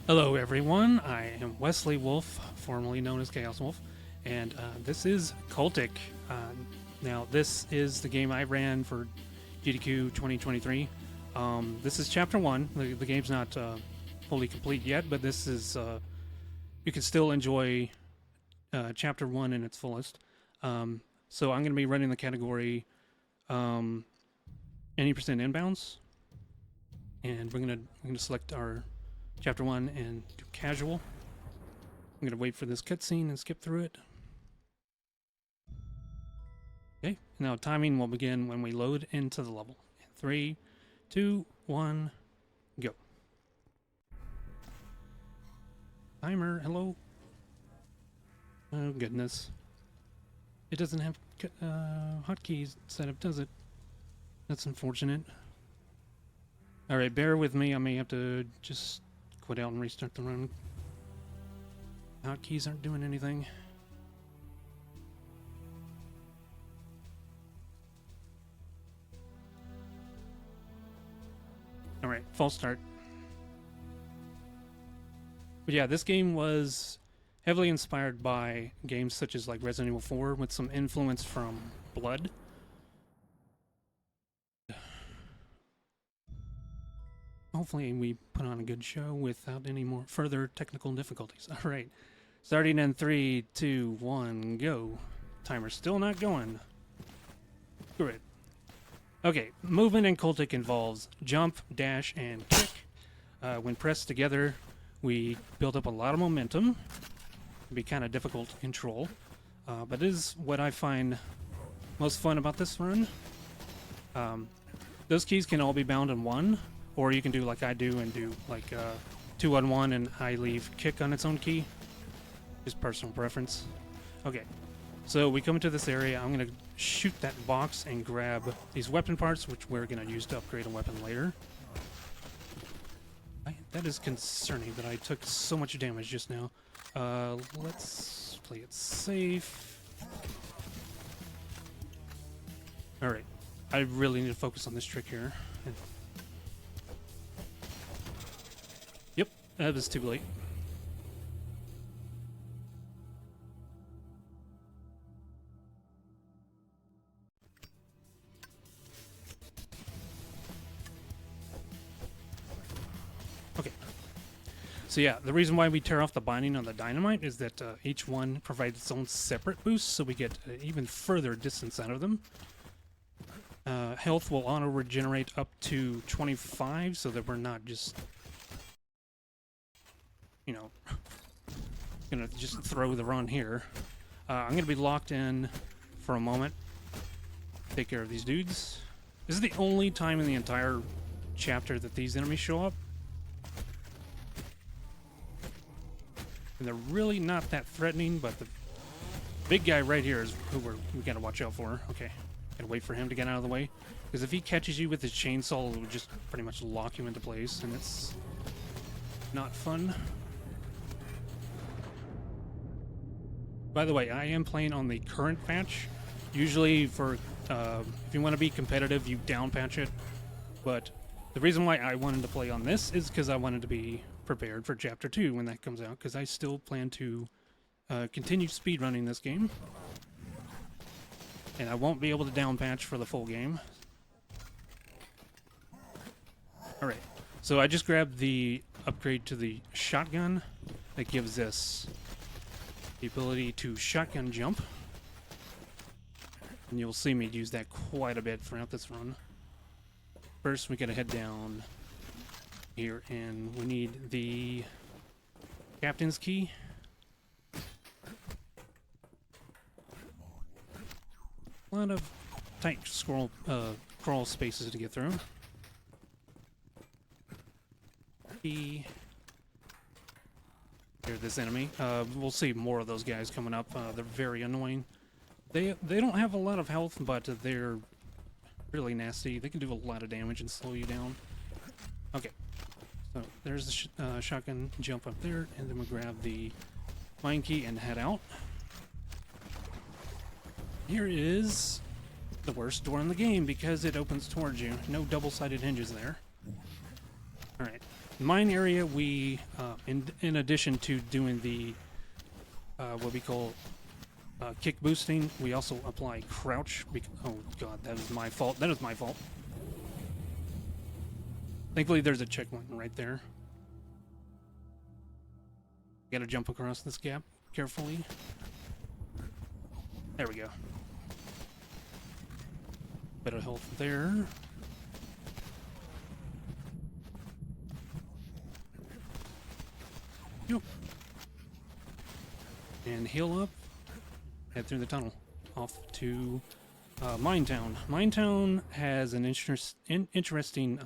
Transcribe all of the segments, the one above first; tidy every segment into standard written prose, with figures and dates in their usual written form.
Hello everyone, I am Wesleywulf, formerly known as Chaos Wolf, and this is Cultic. Now this is the game I ran for GDQ 2023. This is Chapter 1. The game's not fully complete yet, but this is, you can still enjoy Chapter 1 in its fullest. So I'm going to be running the category any percent inbounds, and we're going to select our Chapter 1 and do casual. I'm going to wait for this cutscene and skip through it. Okay, now timing will begin when we load into the level. 3, 2, 1, go. Timer, hello. Oh goodness. It doesn't have hotkeys set up, does it? That's unfortunate. Alright, bear with me. I may have to just quit out and restart the run. Hotkeys aren't doing anything. Alright, false start. But yeah, this game was heavily inspired by games such as like Resident Evil 4 with some influence from Blood. Hopefully we put on a good show without any more further technical difficulties. Alright, starting in 3, 2, 1, go. Timer's still not going. Screw it. Okay, movement in Cultic involves jump, dash, and kick. When pressed together, we build up a lot of momentum. It can be kind of difficult to control, but it is what I find most fun about this run. Those keys can all be bound in one, or you can do like I do and do like 2 on 1 and I leave kick on its own key. Just personal preference. Okay, so we come into this area. I'm going to shoot that box and grab these weapon parts, which we're going to use to upgrade a weapon later. That is concerning that I took so much damage just now. Let's play it safe. Alright, I really need to focus on this trick here. Yep, that was too late. Okay. So yeah, the reason why we tear off the binding on the dynamite is that each one provides its own separate boost, so we get even further distance out of them. Health will auto-regenerate up to 25, so that we're not just, you know, gonna just throw the run here. I'm gonna be locked in for a moment. Take care of these dudes. This is the only time in the entire chapter that these enemies show up. And they're really not that threatening, but the big guy right here is who we gotta watch out for. Okay, gotta wait for him to get out of the way. Because if he catches you with his chainsaw, it would just pretty much lock you into place, and it's not fun. By the way, I am playing on the current patch. Usually for, if you want to be competitive, you down patch it. But the reason why I wanted to play on this is because I wanted to be prepared for Chapter 2 when that comes out, because I still plan to continue speedrunning this game. And I won't be able to down patch for the full game. Alright, so I just grabbed the upgrade to the shotgun that gives us the ability to shotgun jump. And you'll see me use that quite a bit throughout this run. First, we gotta head down here, and we need the captain's key. A lot of tight crawl spaces to get through. Here's this enemy. We'll see more of those guys coming up. They're very annoying. They don't have a lot of health, but they're really nasty. They can do a lot of damage and slow you down. Okay, so there's the shotgun jump up there, and then we grab the mine key and head out. Here is the worst door in the game because it opens towards you. No double-sided hinges there. Alright. Mine area, we, in addition to doing the, what we call kick boosting, we also apply crouch. Oh god, that is my fault. That is my fault. Thankfully, there's a checkpoint right there. Gotta jump across this gap carefully. There we go. Bit of health there. Yep. And heal up. Head through the tunnel. Off to Minetown. Minetown has an interesting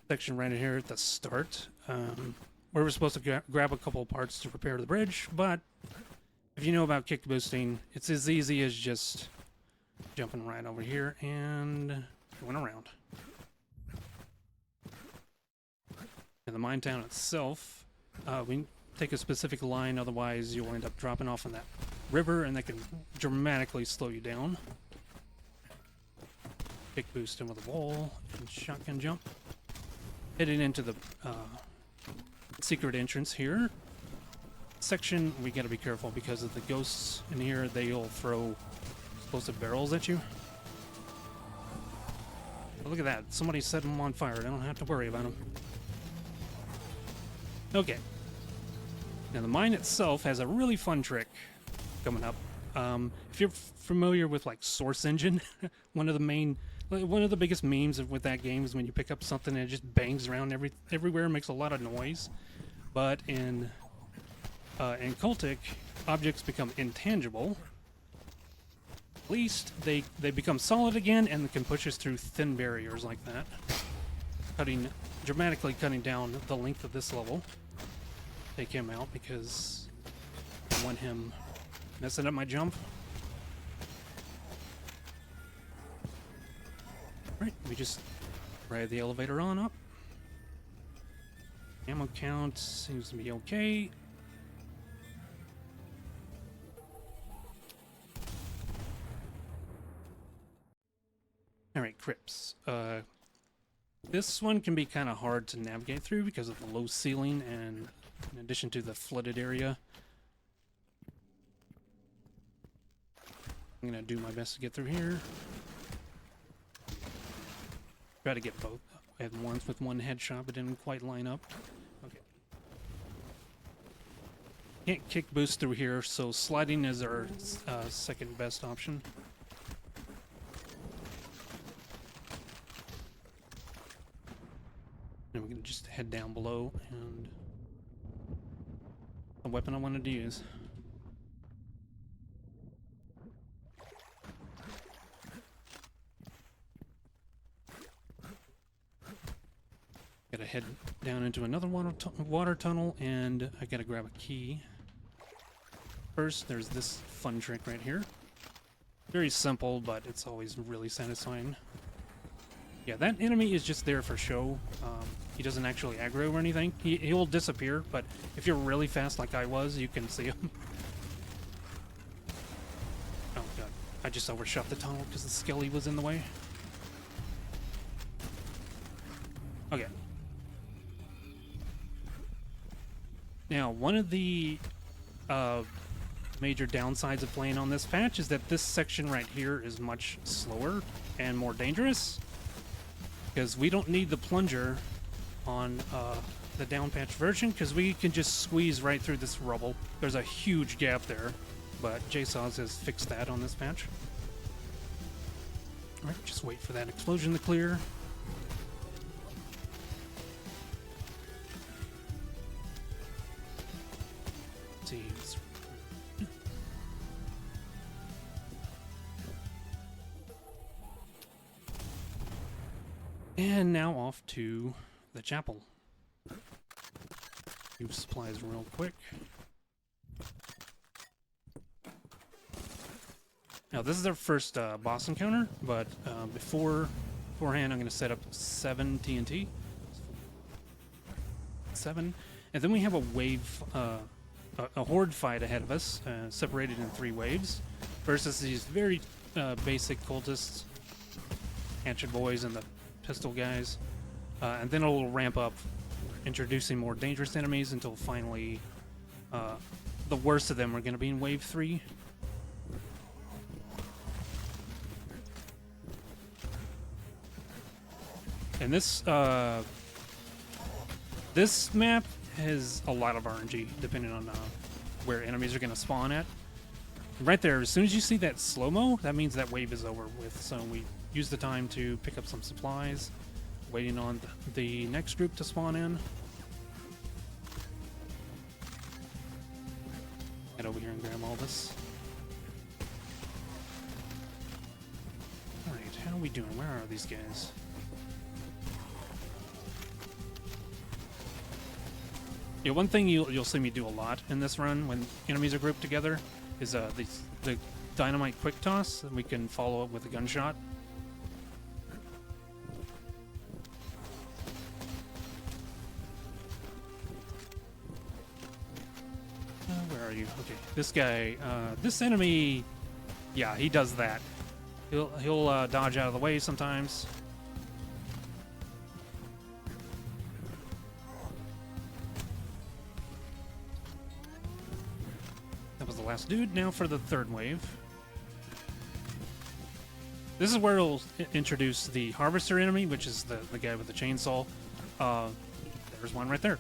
section right here at the start. Where we're supposed to grab a couple parts to repair the bridge, but if you know about kick boosting, it's as easy as just jumping right over here and going around. And the mine town itself, we take a specific line, otherwise you'll end up dropping off in that river, and that can dramatically slow you down. Kick boosting with a wall and shotgun jump. Heading into the secret entrance here. Section, we gotta be careful because of the ghosts in here. They'll throw explosive barrels at you. But look at that. Somebody set them on fire. I don't have to worry about them. Okay. Now the mine itself has a really fun trick coming up. If you're familiar with like Source Engine, one of the biggest memes with that game is when you pick up something and it just bangs around everywhere and makes a lot of noise. But in Cultic, objects become intangible. At least they become solid again and can push us through thin barriers like that, dramatically cutting down the length of this level. Take him out because I want him messing up my jump. Right, we just ride the elevator on up. Ammo count seems to be okay. Alright, crypts. This one can be kind of hard to navigate through because of the low ceiling and in addition to the flooded area. I'm gonna do my best to get through here. Try to get both at once with one headshot, but didn't quite line up. Okay. Can't kick boost through here, so sliding is our second best option. And we're gonna just head down below and the weapon I wanted to use. Gotta head down into another water tunnel, and I gotta grab a key. First, there's this fun trick right here. Very simple, but it's always really satisfying. Yeah, that enemy is just there for show. He doesn't actually aggro or anything. He will disappear, but if you're really fast like I was, you can see him. Oh god, I just overshot the tunnel because the skelly was in the way. Okay. Now, one of the major downsides of playing on this patch is that this section right here is much slower and more dangerous, because we don't need the plunger on the down patch version, because we can just squeeze right through this rubble. There's a huge gap there, but JSAWS has fixed that on this patch. Alright, just wait for that explosion to clear. And now off to the chapel. Use supplies real quick. Now this is our first boss encounter, but beforehand I'm going to set up 7 TNT. 7. And then we have a wave, a horde fight ahead of us, separated in 3 waves, versus these very basic cultists, hatchet boys, and the pistol guys, and then it'll ramp up introducing more dangerous enemies until finally the worst of them are going to be in Wave 3. And this map has a lot of RNG, depending on where enemies are going to spawn at. Right there, as soon as you see that slow-mo, that means that wave is over with. So we use the time to pick up some supplies, waiting on the next group to spawn in. Head over here and grab all this. Alright, how are we doing? Where are these guys? Yeah, one thing you'll see me do a lot in this run when enemies are grouped together is the dynamite quick toss that we can follow up with a gunshot. Where are you? Okay, this guy, this enemy, yeah, he does that. He'll dodge out of the way sometimes. That was the last dude. Now for the third wave. This is where it'll introduce the harvester enemy, which is the guy with the chainsaw. There's one right there.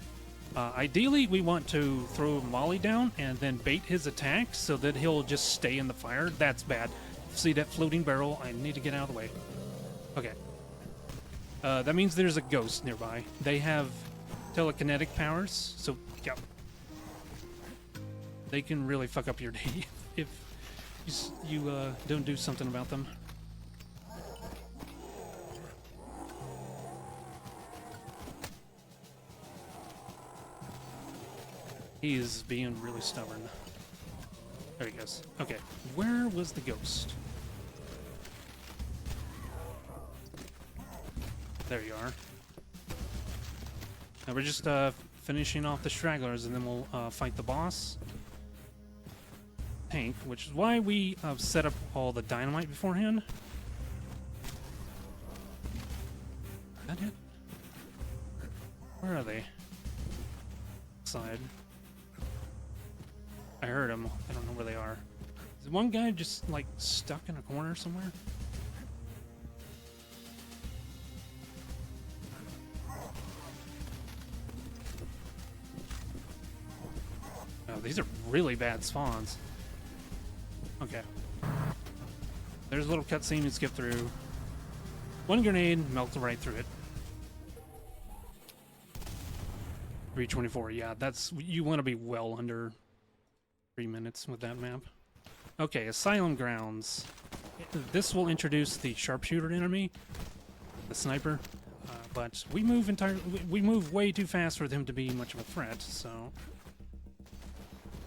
Ideally, we want to throw Molly down and then bait his attacks so that he'll just stay in the fire. That's bad. See that floating barrel? I need to get out of the way. Okay. That means there's a ghost nearby. They have telekinetic powers, so yeah. They can really fuck up your day if you don't do something about them. He is being really stubborn. There he goes. Okay, where was the ghost? There you are. Now we're just finishing off the stragglers, and then we'll fight the boss. Tank, which is why we set up all the dynamite beforehand. Is that it? Where are they? Side. I heard them. I don't know where they are. Is one guy just like stuck in a corner somewhere? Oh, these are really bad spawns. Okay. There's a little cutscene to skip through. One grenade melted right through it. 324. Yeah, that's, you want to be well under 3 minutes with that map. Okay, Asylum Grounds. This will introduce the sharpshooter enemy, the sniper, but we move way too fast for them to be much of a threat, so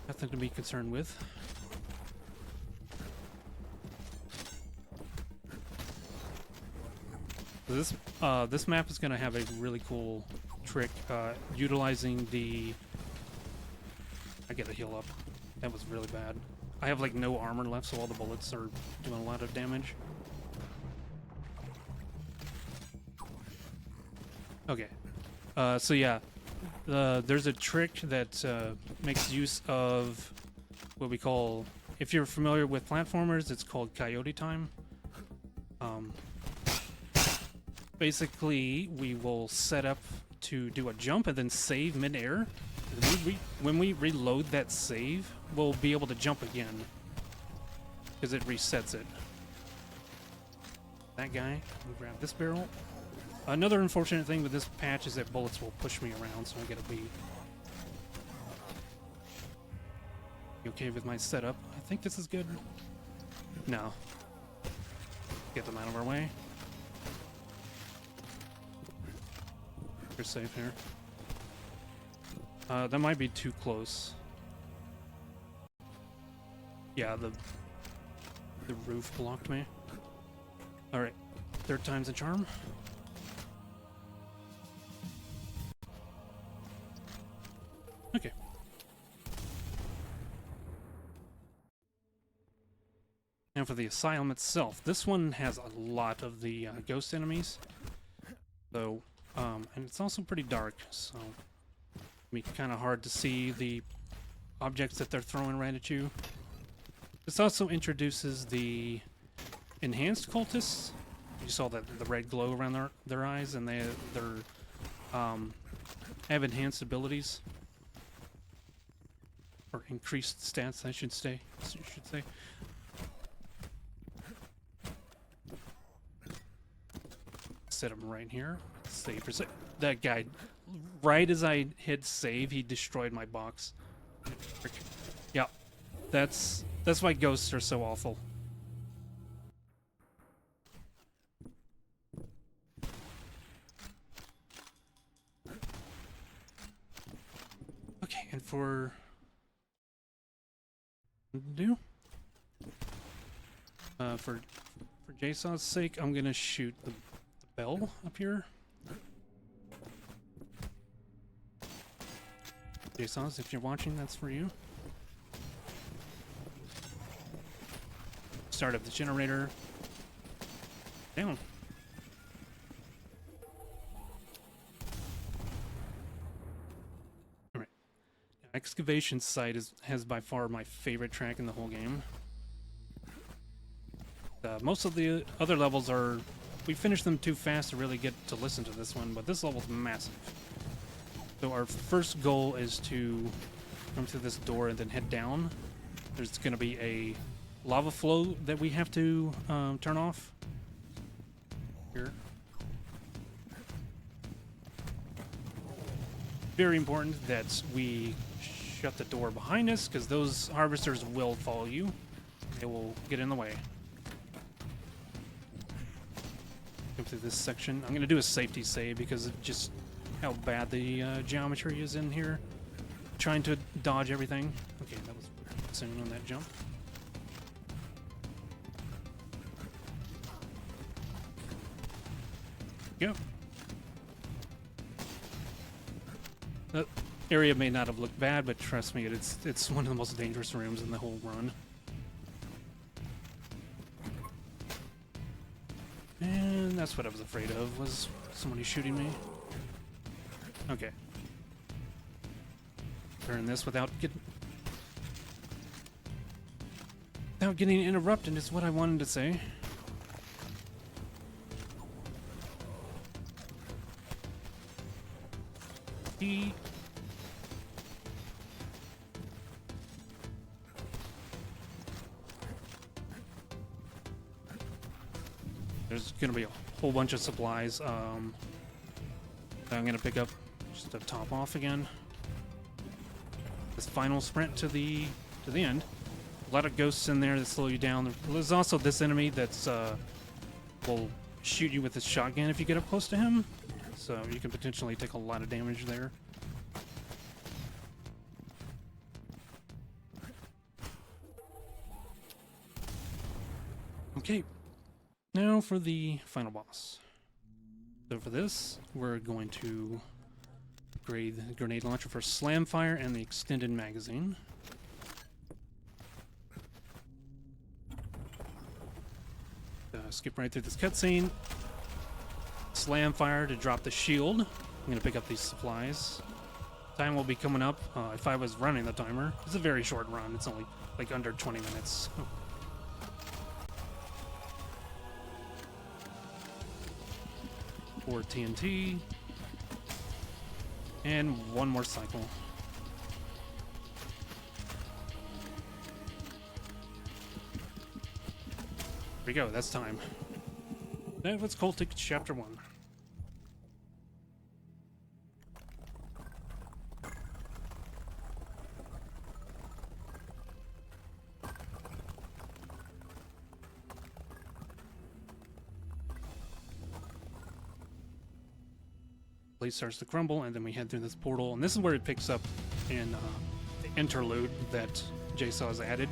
nothing to be concerned with. This map is going to have a really cool trick utilizing the... I gotta heal up. That was really bad. I have like no armor left, so all the bullets are doing a lot of damage. Okay. So yeah, there's a trick that makes use of what we call, if you're familiar with platformers, it's called coyote time. Basically, we will set up to do a jump and then save mid-air. When we reload that save, we'll be able to jump again because it resets it. That guy, we grab this barrel. Another unfortunate thing with this patch is that bullets will push me around, so I gotta be okay with my setup. I think this is good. No. Get them out of our way. We're safe here. That might be too close. Yeah, the roof blocked me. Alright, third time's a charm. Okay. Now for the asylum itself. This one has a lot of the ghost enemies. So And it's also pretty dark, so it can be kind of hard to see the objects that they're throwing right at you. This also introduces the enhanced cultists. You saw that the red glow around their eyes, and they're have enhanced abilities or increased stats, I should say. Set them right here. Save for save. That guy, right as I hit save, he destroyed my box. Yeah, that's why ghosts are so awful. Okay, and for Jason's sake, I'm gonna shoot the bell up here. Jason's, if you're watching, that's for you. Start up the generator. Down. Alright. Excavation site has by far my favorite track in the whole game. Most of the other levels are... We finished them too fast to really get to listen to this one, but this level's massive. So our first goal is to come through this door and then head down. There's going to be a lava flow that we have to turn off. Here. Very important that we shut the door behind us, because those harvesters will follow you. They will get in the way. Go through this section. I'm going to do a safety save because of just how bad the geometry is in here. Trying to dodge everything. Okay, that was soon on that jump. Go. That area may not have looked bad, but trust me, it's one of the most dangerous rooms in the whole run. And that's what I was afraid of, was somebody shooting me. Okay. Turn this without getting interrupted is what I wanted to say. There's gonna be a whole bunch of supplies. I'm gonna pick up just to top off again. This final sprint to the end. A lot of ghosts in there that slow you down. There's also this enemy that's will shoot you with his shotgun if you get up close to him. So you can potentially take a lot of damage there. Okay, now for the final boss. So for this, we're going to upgrade the grenade launcher for slam fire and the extended magazine. Skip right through this cutscene. Slam fire to drop the shield. I'm going to pick up these supplies. Time will be coming up if I was running the timer. It's a very short run. It's only like under 20 minutes. Oh. Or TNT. And one more cycle. Here we go, that's time. Now let's Cultic Chapter 1. Place starts to crumble, and then we head through this portal, and this is where it picks up in the interlude that JSAW has added.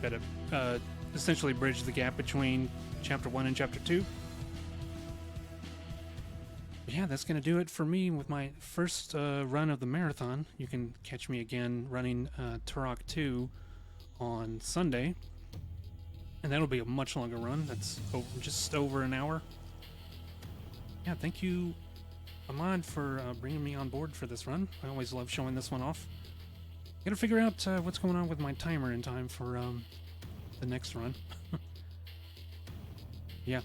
Got to essentially bridge the gap between Chapter 1 and Chapter 2. But yeah, that's going to do it for me with my first run of the marathon. You can catch me again running Turok 2 on Sunday, and that'll be a much longer run. That's just over an hour. Yeah, thank you Ahmad, for bringing me on board for this run. I always love showing this one off. Gotta figure out what's going on with my timer in time for the next run. Yeah,